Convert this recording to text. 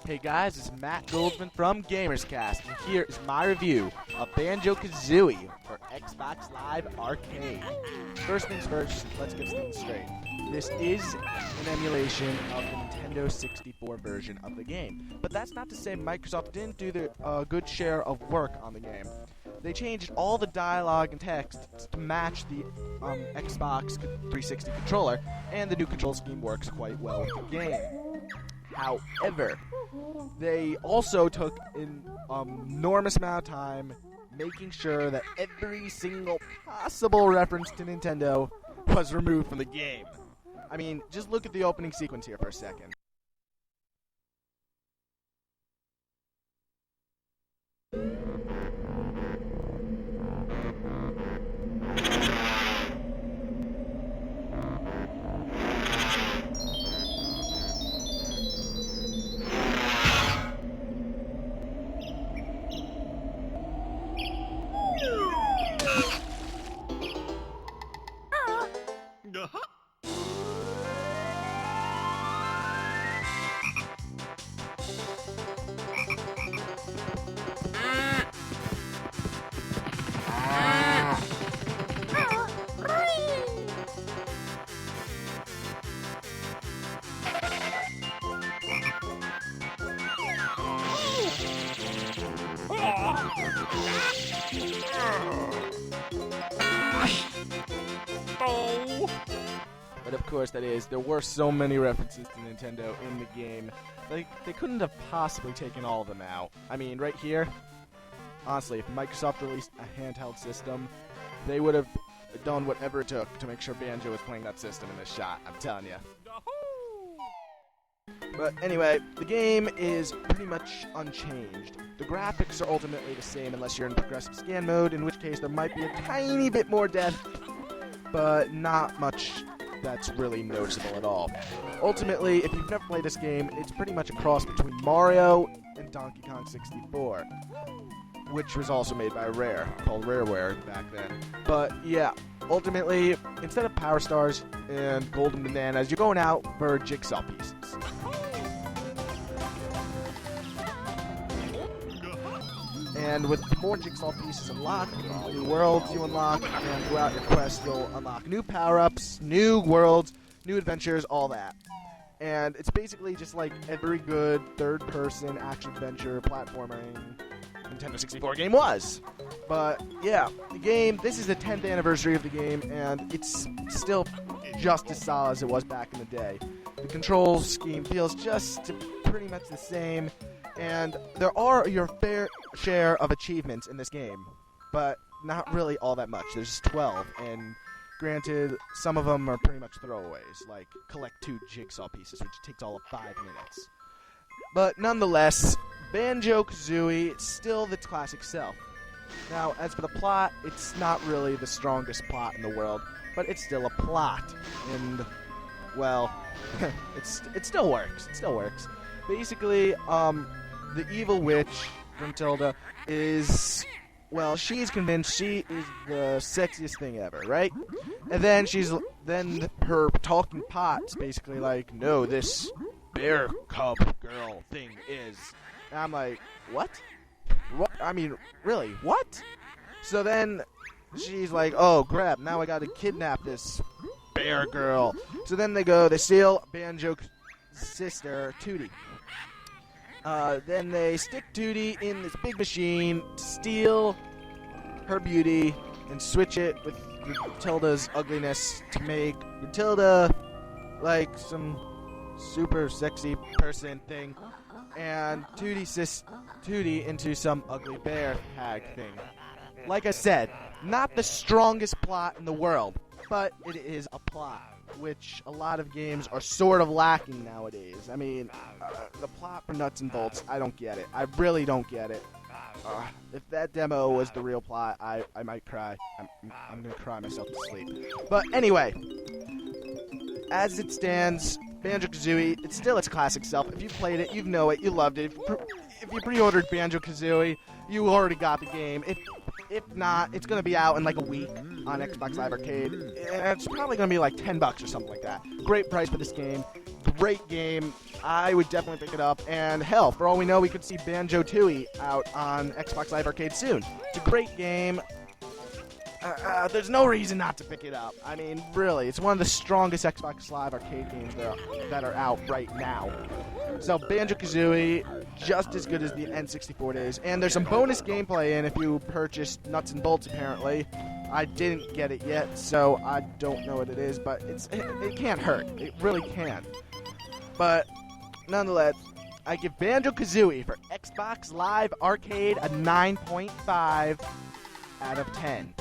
Hey guys, it's Matt Goldman from GamersCast, and here is my review of Banjo Kazooie for Xbox Live Arcade. First things first, let's get things straight. This is an emulation of the Nintendo 64 version of the game, but that's not to say Microsoft didn't do their good share of work on the game. They changed all the dialogue and text to match the Xbox 360 controller, and the new control scheme works quite well with the game. However, they also took an enormous amount of time making sure that every single possible reference to Nintendo was removed from the game. I mean, just look at the opening sequence here for a second. But of course, there were so many references to Nintendo in the game, they couldn't have possibly taken all of them out. I mean, right here, honestly, if Microsoft released a handheld system, they would have done whatever it took to make sure Banjo was playing that system in this shot, I'm telling you. But anyway, the game is pretty much unchanged. The graphics are ultimately the same unless you're in progressive scan mode, in which case there might be a tiny bit more depth, but not much that's really noticeable at all. Ultimately, if you've never played this game, it's pretty much a cross between Mario and Donkey Kong 64, which was also made by Rare, called Rareware back then. But yeah, ultimately, instead of Power Stars and Golden Bananas, you're going out for Jigsaw pieces. And with more Jigsaw pieces unlocked, new worlds you unlock, and throughout your quest you'll unlock new power-ups, new worlds, new adventures, all that. And it's basically just like every good third-person action-adventure platforming Nintendo 64 game was. But yeah, the game, this is the 10th anniversary of the game, and it's still just as solid as it was back in the day. The control scheme feels just pretty much the same, and there are your fair share of achievements in this game, but not really all that much. There's 12, and granted, some of them are pretty much throwaways, like collect 2 jigsaw pieces, which takes all of 5 minutes. But nonetheless, Banjo Kazooie is still the classic self. Now, as for the plot, it's not really the strongest plot in the world, but it's still a plot, and, well, it still works. It still works. Basically, the evil witch, Gruntilda, is, well, she's convinced she is the sexiest thing ever, right? And then her talking pot's basically like, no, this bear cub girl thing is. And I'm like, what? What? I mean, really, what? So then she's like, oh, crap, now I gotta kidnap this bear girl. So then they steal Banjo's sister, Tootie. Then they stick Tootie in this big machine, steal her beauty, and switch it with Gruntilda's ugliness to make Gruntilda like some super sexy person thing, and Tootie into some ugly bear hag thing. Like I said, not the strongest plot in the world, but it is a plot, which a lot of games are sort of lacking nowadays. I mean, the plot for nuts and bolts, I don't get it. I really don't get it. If that demo was the real plot, I might cry. I'm gonna cry myself to sleep. But anyway, as it stands, Banjo Kazooie, it's still its classic self. If you played it, you know it, you loved it. If you pre-ordered Banjo Kazooie, you already got the game. If not, it's going to be out in like a week on Xbox Live Arcade. It's probably going to be like $10 or something like that. Great price for this game. Great game. I would definitely pick it up. And hell, for all we know, we could see Banjo Tooie out on Xbox Live Arcade soon. It's a great game. There's no reason not to pick it up. I mean, really, it's one of the strongest Xbox Live Arcade games that are out right now. So Banjo Kazooie, just as good as the N64 days. And there's some bonus gameplay in if you purchase Nuts and Bolts, apparently. I didn't get it yet, so I don't know what it is, but it can't hurt. It really can't. But nonetheless, I give Banjo Kazooie for Xbox Live Arcade a 9.5 out of 10.